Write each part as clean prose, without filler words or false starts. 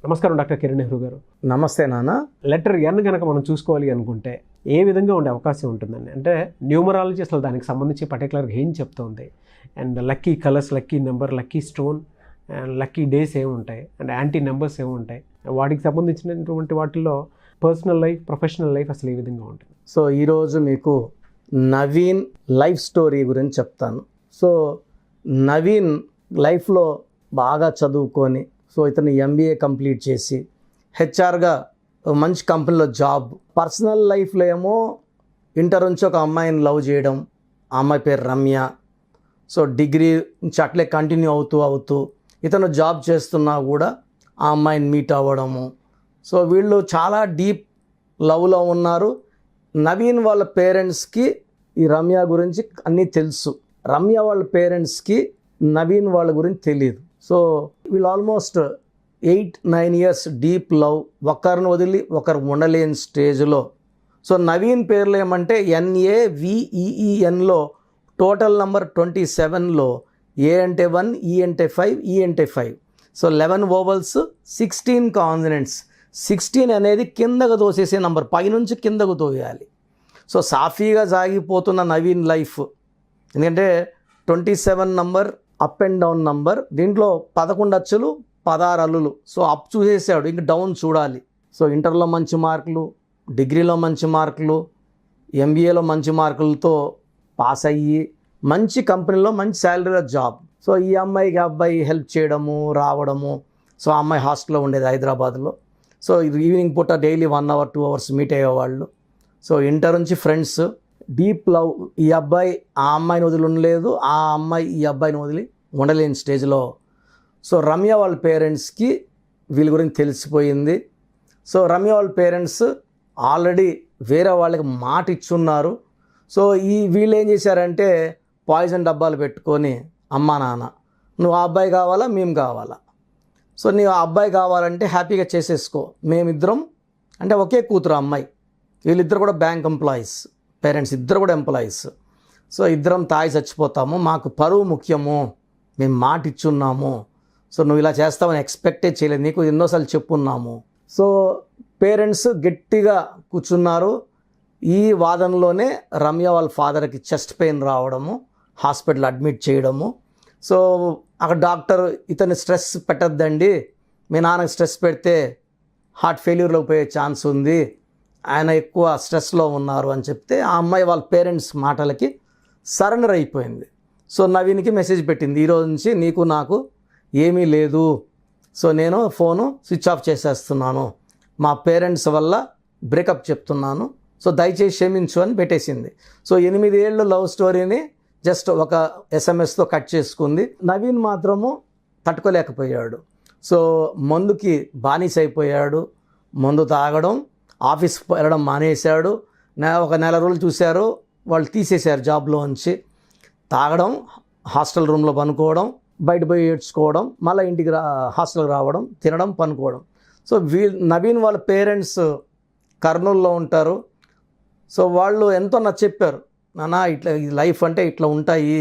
నమస్కారం డాక్టర్ కిరణ్ నెహ్రూ గారు. నమస్తే నాన్న. లెటర్ ఎన్ కనుక మనం చూసుకోవాలి అనుకుంటే ఏ విధంగా ఉండే అవకాశం ఉంటుందండి? అంటే న్యూమరాలజీ అసలు దానికి సంబంధించి పర్టికులర్గా ఏం చెప్తుంది? And lucky colours, lucky number, lucky stone and lucky days ఏముంటాయి అండ్ యాంటీ నెంబర్స్ ఏముంటాయి, వాటికి సంబంధించినటువంటి వాటిల్లో పర్సనల్ లైఫ్, ప్రొఫెషనల్ లైఫ్ అసలు ఏ విధంగా ఉంటుంది? సో ఈరోజు మీకు నవీన్ లైఫ్ స్టోరీ గురించి చెప్తాను. సో నవీన్ లైఫ్లో బాగా చదువుకొని ఇతను MBA కంప్లీట్ చేసి హెచ్ఆర్గా మంచి కంపెనీలో జాబ్. పర్సనల్ లైఫ్లో ఏమో ఇంటర్ నుంచి ఒక అమ్మాయిని లవ్ చేయడం, ఆ అమ్మాయి పేరు రమ్య. డిగ్రీ నుంచి అట్లే కంటిన్యూ అవుతూ ఇతను జాబ్ చేస్తున్నా కూడా ఆ అమ్మాయిని మీట్ అవ్వడము. వీళ్ళు చాలా డీప్ లవ్లో ఉన్నారు. నవీన్ వాళ్ళ పేరెంట్స్కి ఈ రమ్య గురించి అన్నీ తెలుసు. రమ్య వాళ్ళ పేరెంట్స్కి నవీన్ వాళ్ళ గురించి తెలియదు. వీళ్ళు ఆల్మోస్ట్ 8-9 ఇయర్స్ డీప్ లవ్, ఒకరిని వదిలి ఒకరు ఉండలేని స్టేజ్లో. నవీన్ పేర్లు ఏమంటే NAVEENలో టోటల్ నంబర్ 27లో A అంటే 1, E అంటే 5, E అంటే 5. 11 ఓవల్స్, 16 కాన్సనెంట్స్. 16 అనేది కిందకు తోసేసే నంబర్, పైనుంచి కిందకు తోయాలి. సాఫీగా సాగిపోతున్న నవీన్ లైఫ్. ఎందుకంటే 27 number up and down number, దీంట్లో 11 అచ్చులు 16 అల్లులు. అప్ చూసేసాడు, ఇంక డౌన్ చూడాలి. ఇంటర్లో మంచి మార్కులు, డిగ్రీలో మంచి మార్కులు, MBAలో మంచి మార్కులతో పాస్ అయ్యి మంచి కంపెనీలో మంచి శాలరీలో జాబ్. ఈ అమ్మాయికి అబ్బాయి హెల్ప్ చేయడము, రావడము. ఆ అమ్మాయి హాస్టల్లో ఉండేది హైదరాబాద్లో. ఈవినింగ్ పూట డైలీ 1 అవర్ 2 అవర్స్ మీట్ అయ్యేవాళ్ళు. ఇంటర్ నుంచి ఫ్రెండ్స్, డీప్ లవ్. ఈ అబ్బాయి ఆ అమ్మాయిని వదిలి ఉండలేదు, ఆ అమ్మాయి ఈ అబ్బాయిని వదిలి ఉండలేని స్టేజ్లో. రమ్య వాళ్ళ పేరెంట్స్కి వీళ్ళ గురించి తెలిసిపోయింది. రమ్య వాళ్ళ పేరెంట్స్ ఆల్రెడీ వేరే వాళ్ళకి మాట ఇచ్చున్నారు. వీళ్ళు ఏం చేశారంటే పాయిజన్ డబ్బాలు పెట్టుకొని, అమ్మా నాన్న నువ్వు ఆ అబ్బాయి కావాలా, మేము కావాలా? నీవు ఆ అబ్బాయి కావాలంటే హ్యాపీగా చేసేసుకో, మేమిద్దరం అంటే ఒకే కూతురు అమ్మాయి, వీళ్ళిద్దరు కూడా బ్యాంక్ ఎంప్లాయీస్, పేరెంట్స్ ఇద్దరు కూడా ఎంప్లాయీస్. ఇద్దరం తాగి చచ్చిపోతాము, మాకు పరువు ముఖ్యము, మేము మాట ఇచ్చున్నాము. నువ్వు ఇలా చేస్తావని ఎక్స్పెక్టే చేయలేదు, నీకు ఎన్నోసార్లు చెప్పున్నాము. పేరెంట్స్ గట్టిగా కూర్చున్నారు. ఈ వాదనలోనే రమ్య వాళ్ళ ఫాదర్కి చెస్ట్ పెయిన్ రావడము, హాస్పిటల్ అడ్మిట్ చేయడము. అక్కడ డాక్టర్ ఇతని స్ట్రెస్ పెట్టద్దండి, మీ నాన్నకి స్ట్రెస్ పెడితే హార్ట్ ఫెయిల్యూర్లోకి పోయే ఛాన్స్ ఉంది, ఆయన ఎక్కువ స్ట్రెస్లో ఉన్నారు అని చెప్తే ఆ అమ్మాయి వాళ్ళ పేరెంట్స్ మాటలకి సరెండర్ అయిపోయింది. నవీన్కి మెసేజ్ పెట్టింది, ఈరోజు నుంచి నీకు నాకు ఏమీ లేదు, నేను ఫోను స్విచ్ ఆఫ్ చేసేస్తున్నాను, మా పేరెంట్స్ వల్ల బ్రేకప్ చెప్తున్నాను, దయచేసి క్షమించు అని పెట్టేసింది. 8 ఏళ్ళు లవ్ స్టోరీని జస్ట్ ఒక SMS కట్ చేసుకుంది. నవీన్ మాత్రము తట్టుకోలేకపోయాడు. మందుకి బానిస అయిపోయాడు. మందు తాగడం, ఆఫీస్ వెళ్ళడం మానేశాడు. ఒక నెల రోజులు చూశారు, వాళ్ళు తీసేశారు జాబ్లో నుంచి. తాగడం, హాస్టల్ రూమ్లో పనుకోవడం, బయట పోయి ఏడ్చుకోవడం, మళ్ళీ ఇంటికి హాస్టల్కి రావడం, తినడం, పనుకోవడం. నవీన్ వాళ్ళ పేరెంట్స్ కర్నూలులో ఉంటారు. వాళ్ళు ఎంతో నాకు చెప్పారు, నాన్న ఇట్లా ఈ లైఫ్ అంటే ఇట్లా ఉంటాయి,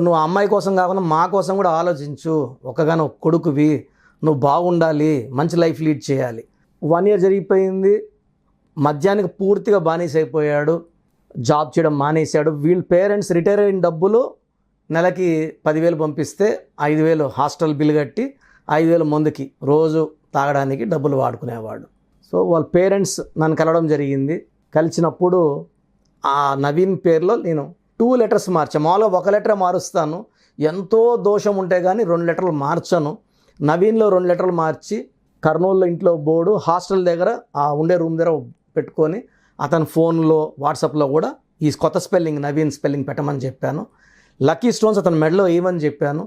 నువ్వు అమ్మాయి కోసం కాకుండా మా కోసం కూడా ఆలోచించు, ఒకగానో కొడుకువి, నువ్వు బాగుండాలి, మంచి లైఫ్ లీడ్ చేయాలి. 1 ఇయర్ జరిగిపోయింది. మద్యానికి పూర్తిగా బానిస అయిపోయాడు, జాబ్ చేయడం మానేశాడు. వీళ్ళ పేరెంట్స్ రిటైర్ అయిన డబ్బులు నెలకి 10,000 పంపిస్తే 5,000 హాస్టల్ బిల్ కట్టి 5,000 మందుకి రోజు తాగడానికి డబ్బులు వాడుకునేవాడు. వాళ్ళ పేరెంట్స్ నన్ను కలవడం జరిగింది. కలిసినప్పుడు ఆ నవీన్ పేరులో నేను 2 లెటర్స్ మార్చాను. మామూలుగా 1 లెటర్ మారుస్తాను, ఎంతో దోషం ఉంటే కానీ 2 లెటర్లు మార్చాను. నవీన్లో 2 లెటర్లు మార్చి కర్నూలులో ఇంట్లో బోర్డు, హాస్టల్ దగ్గర ఆ ఉండే రూమ్ దగ్గర పెట్టుకొని అతని ఫోన్లో వాట్సాప్లో కూడా ఈ కొత్త స్పెల్లింగ్ నవీన్ స్పెల్లింగ్ పెట్టమని చెప్పాను. లక్కీ స్టోన్స్ అతని మెడలో వేయమని చెప్పాను.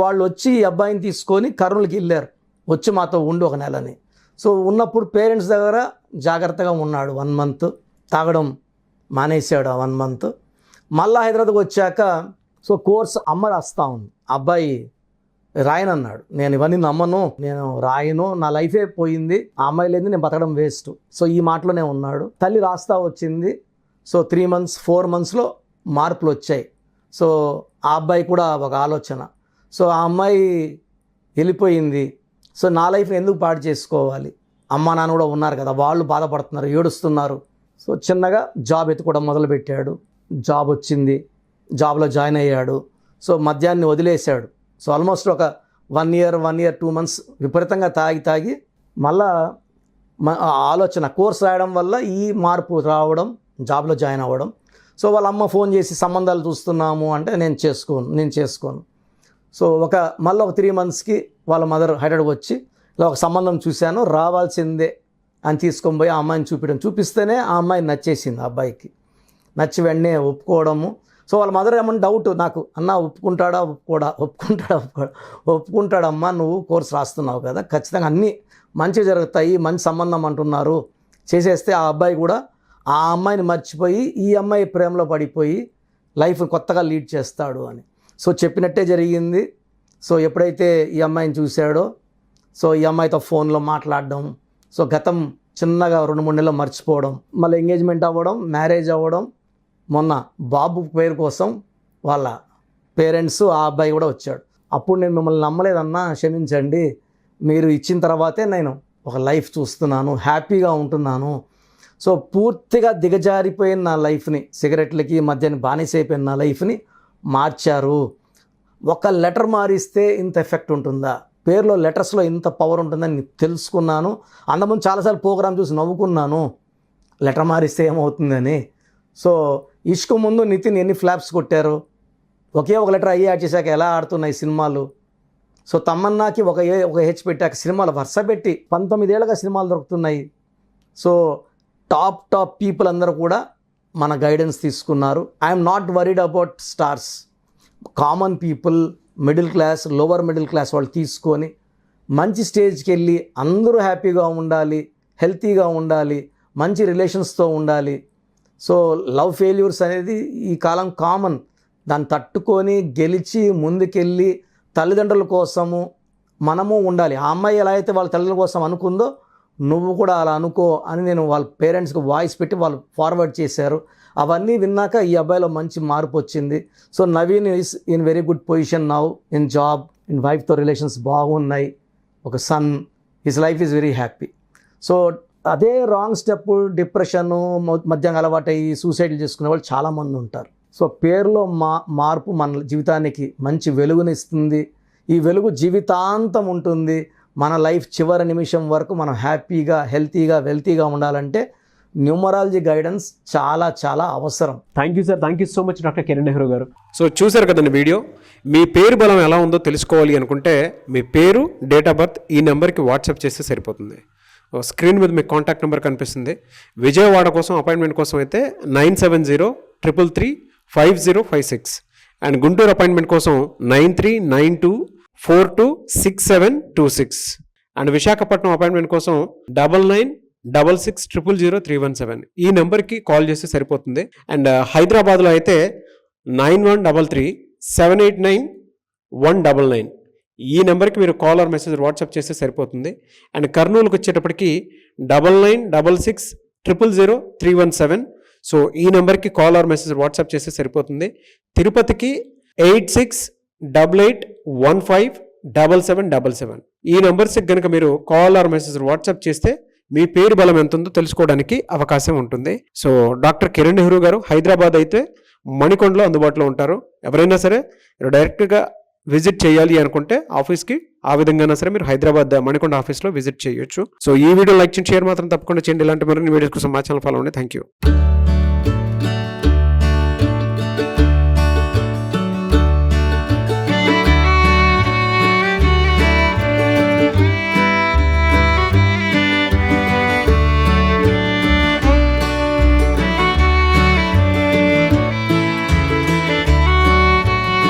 వాళ్ళు వచ్చి ఈ అబ్బాయిని తీసుకొని కర్నూలుకి వెళ్ళారు, వచ్చి మాతో ఉండి 1 నెలని. ఉన్నప్పుడు పేరెంట్స్ దగ్గర జాగ్రత్తగా ఉన్నాడు. 1 మంత్ తాగడం మానేశాడు. 1 మంత్ మళ్ళీ హైదరాబాద్కి వచ్చాక కోర్స్ అమ్మ రాస్తా ఉంది. అబ్బాయి రాయనన్నాడు. నేను ఇవన్నీ నమ్మను, నేను రాయను, నా లైఫే పోయింది, ఆ అమ్మాయి లేదు, నేను బతకడం వేస్ట్. ఈ మాటలోనే ఉన్నాడు. తల్లి రాస్తా వచ్చింది. 3 మంత్స్ 4 మంత్స్లో మార్పులు వచ్చాయి. ఆ అబ్బాయి కూడా ఒక ఆలోచన. ఆ అమ్మాయి వెళ్ళిపోయింది. సో నా లైఫ్ని ఎందుకు పాడు చేసుకోవాలి, అమ్మా నాన్న కూడా ఉన్నారు కదా, వాళ్ళు బాధపడుతున్నారు, ఏడుస్తున్నారు. సో చిన్నగా జాబ్ ఎత్తుకోవడం మొదలుపెట్టాడు. జాబ్ వచ్చింది, జాబ్లో జాయిన్ అయ్యాడు. సో మద్యాన్ని వదిలేశాడు. సో ఆల్మోస్ట్ ఒక 1 year 2 months విపరీతంగా తాగి మళ్ళా ఆలోచన కోర్స్ రాయడం వల్ల ఈ మార్పు రావడం, జాబ్లో జాయిన్ అవ్వడం. సో వాళ్ళ అమ్మ ఫోన్ చేసి సంబంధాలు చూస్తున్నాము అంటే నేను చేసుకోను. సో మళ్ళీ ఒక 3 monthsకి వాళ్ళ మదర్ హైదరాబాద్ వచ్చి ఇలా ఒక సంబంధం చూశాను, రావాల్సిందే అని తీసుకొని పోయి ఆ అమ్మాయిని చూపిస్తేనే ఆ అమ్మాయి నచ్చేసింది. ఆ అబ్బాయికి నచ్చి వెంటనే ఒప్పుకోవడము. సో వాళ్ళ మదర్ ఏమన్నా డౌట్ నాకు, అన్న ఒప్పుకుంటాడమ్మా, నువ్వు కోర్స్ రాస్తున్నావు కదా, ఖచ్చితంగా అన్నీ మంచి జరుగుతాయి, మంచి సంబంధం అంటున్నారు, చేసేస్తే ఆ అబ్బాయి కూడా ఆ అమ్మాయిని మర్చిపోయి ఈ అమ్మాయి ప్రేమలో పడిపోయి లైఫ్ కొత్తగా లీడ్ చేస్తాడు అని. సో చెప్పినట్టే జరిగింది. సో ఎప్పుడైతే ఈ అమ్మాయిని చూశాడో, సో ఈ అమ్మాయితో ఫోన్లో మాట్లాడడం, సో గతం చిన్నగా 2-3 నెలలు మర్చిపోవడం, మళ్ళీ ఎంగేజ్మెంట్ అవ్వడం, మ్యారేజ్ అవ్వడం. మొన్న బాబు పేరు కోసం వాళ్ళ పేరెంట్స్ ఆ అబ్బాయి కూడా వచ్చాడు. అప్పుడు నేను మిమ్మల్ని నమ్మలేదన్నా, క్షమించండి, మీరు ఇచ్చిన తర్వాతే నేను ఒక లైఫ్ చూస్తున్నాను, హ్యాపీగా ఉంటున్నాను. సో పూర్తిగా దిగజారిపోయిన నా లైఫ్ని, సిగరెట్లకి మధ్యాహ్నం బానిసైపోయిన నా లైఫ్ని మార్చారు. ఒక లెటర్ మారిస్తే ఇంత ఎఫెక్ట్ ఉంటుందా, పేరులో లెటర్స్లో ఇంత పవర్ ఉంటుందని తెలుసుకున్నాను. అంతకుముందు చాలాసార్లు ప్రోగ్రామ్ చూసి నవ్వుకున్నాను, లెటర్ మారిస్తే ఏమవుతుందని. సో ఇష్క్ ముందు నితిన్ ఎన్ని ఫ్లాప్స్ కొట్టారు, ఒకే ఒక లెటర్ అయ్యి యాడ్ చేశాక ఎలా ఆడుతున్నాయి సినిమాలు. సో తమన్నాకి ఒక హెచ్ పెట్టాక సినిమాలు వరుస పెట్టి 19 ఏళ్ళగా సినిమాలు దొరుకుతున్నాయి. సో టాప్ పీపుల్ అందరూ కూడా మన గైడెన్స్ తీసుకున్నారు. I'm not worried about stars, common people, middle class, lower middle class వాళ్ళు తీసుకొని మంచి స్టేజ్కి వెళ్ళి అందరూ హ్యాపీగా ఉండాలి, హెల్తీగా ఉండాలి, మంచి రిలేషన్స్తో ఉండాలి. సో లవ్ ఫెయిల్యూర్స్ అనేది ఈ కాలం కామన్. దాన్ని తట్టుకొని గెలిచి ముందుకెళ్ళి తల్లిదండ్రుల కోసము మనము ఉండాలి. ఆ అమ్మాయి ఎలా అయితే వాళ్ళ తల్లిదండ్రుల కోసం అనుకుందో నువ్వు కూడా అలా అనుకో అని నేను వాళ్ళ పేరెంట్స్కి వాయిస్ పెట్టి వాళ్ళు ఫార్వర్డ్ చేశారు. అవన్నీ విన్నాక ఈ అబ్బాయిలో మంచి మార్పు వచ్చింది. So Naveen is in very good position now, in job, in వైఫ్తో రిలేషన్స్ బాగున్నాయి, ఒక son, his life is very happy. So అదే రాంగ్ స్టెప్, డిప్రెషను, మద్యంగా అలవాటయ్యి సూసైడ్లు చేసుకునే వాళ్ళు చాలామంది ఉంటారు. సో పేరులో మార్పు మన జీవితానికి మంచి వెలుగునిస్తుంది. ఈ వెలుగు జీవితాంతం ఉంటుంది. మన లైఫ్ చివరి నిమిషం వరకు మనం హ్యాపీగా, హెల్తీగా, వెల్తీగా ఉండాలంటే న్యూమరాలజీ గైడెన్స్ చాలా చాలా అవసరం. Thank you sir, thank you so much doctor Kiran Nehru గారు. సో చూసారు కదండి వీడియో. మీ పేరు బలం ఎలా ఉందో తెలుసుకోవాలి అనుకుంటే మీ పేరు, డేట్ ఆఫ్ బర్త్ ఈ నెంబర్కి వాట్సాప్ చేస్తే సరిపోతుంది. స్క్రీన్ మీద మీకు కాంటాక్ట్ నెంబర్ కనిపిస్తుంది. విజయవాడ కోసం అపాయింట్మెంట్ కోసం అయితే 9703335056 అండ్ గుంటూరు అపాయింట్మెంట్ కోసం 9392426726 అండ్ విశాఖపట్నం అపాయింట్మెంట్ కోసం 9966000317 ఈ నెంబర్కి కాల్ చేస్తే సరిపోతుంది. అండ్ హైదరాబాద్లో అయితే 9133789199 ఈ నెంబర్కి మీరు కాల్ ఆర్ మెసేజ్ వాట్సాప్ చేస్తే సరిపోతుంది. అండ్ కర్నూలుకి వచ్చేటప్పటికి 9966000317 సో ఈ నెంబర్కి కాల్ ఆర్ మెసేజ్ వాట్సాప్ చేస్తే సరిపోతుంది. తిరుపతికి 8688157777 ఈ నెంబర్స్కి కనుక మీరు కాల్ ఆర్ మెసేజ్ వాట్సాప్ చేస్తే మీ పేరు బలం ఎంత ఉందో తెలుసుకోవడానికి అవకాశం ఉంటుంది. సో డాక్టర్ కిరణ్ నెహ్రూ గారు హైదరాబాద్ అయితే మణికొండలో అందుబాటులో ఉంటారు. ఎవరైనా సరే డైరెక్ట్గా విజిట్ చేయాలి అనుకుంటే ఆఫీస్కి ఆ విధంగా సరే మీరు హైదరాబాద్ మణికొండ ఆఫీస్లో విజిట్ చేయొచ్చు. సో ఈ వీడియో లైక్ చేయండి, షేర్ మాత్రం తప్పకుండా చేయండి. ఇలాంటి మరిన్ని వీడియోస్ కోసం మా ఛానల్ ఫాలో అవ్వండి. Thank you.